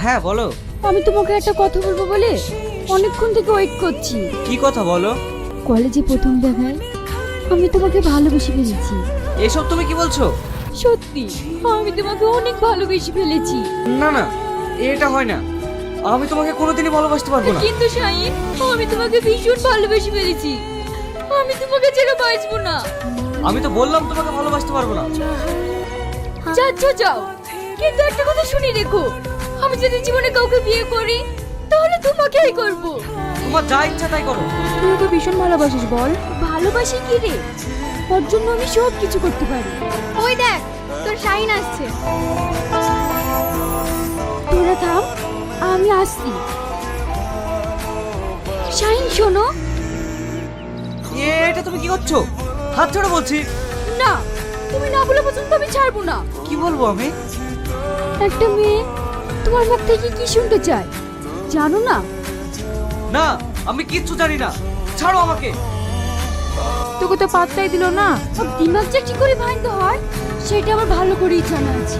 হ্যাঁ বলো। আমি তোমাকে একটা কথা বলবো বলে অনেকক্ষণ থেকে ওয়েট করছি। কি কথা বলো? কলেজে প্রথম দেখায় আমি তোমাকে ভালোবেসে ফেলেছি। এসব তুমি কি বলছো? সত্যি আমি তোমাকে অনেক ভালোবেসে ফেলেছি। না না, এটা হয় না। আমি তোমাকে কোনোদিনই ভালোবাসতে পারবো না। কিন্তু শাহিন, আমি তোমাকে ভীষণ ভালোবেসে ফেলেছি। আমি তোমাকে ছেড়ে বাঁচবো না। আমি তো বললাম তোমাকে ভালোবাসতে পারবো না। যাচ্ছ যাও, কিন্তু একটা কথা শুনে রেখো, আমি যদি জীবনে কাউকে বিয়ে করি তাহলে তোমাকেই করব। তোমার যা ইচ্ছা তাই করো। তুই ওকে ভীষণ ভালোবাসিস বল। ভালোবাসি কি রে, ওর জন্য আমি সব কিছু করতে পারি। ওই দেখ তোর শাহিন আসছে। তোরা থাম, আমি আসছি। শাহিন শোনো। এটা তুমি কি করছো? হাত ছাড়ো বলছি। না, তুমি না বলে পর্যন্ত আমি ছাড়বো না। কি বলবো আমি? একটা মেয়ে তোমার মুখ থেকে কি শুনতে চায় জানো না? না, আমি কিচ্ছু জানি না। ছাড়ো আমাকে। তোকে তো পাত্তাই দিল না। দিমাগ যে কি করে ভাঙতে হয় সেটা আমার ভালো করেই জানা আছে।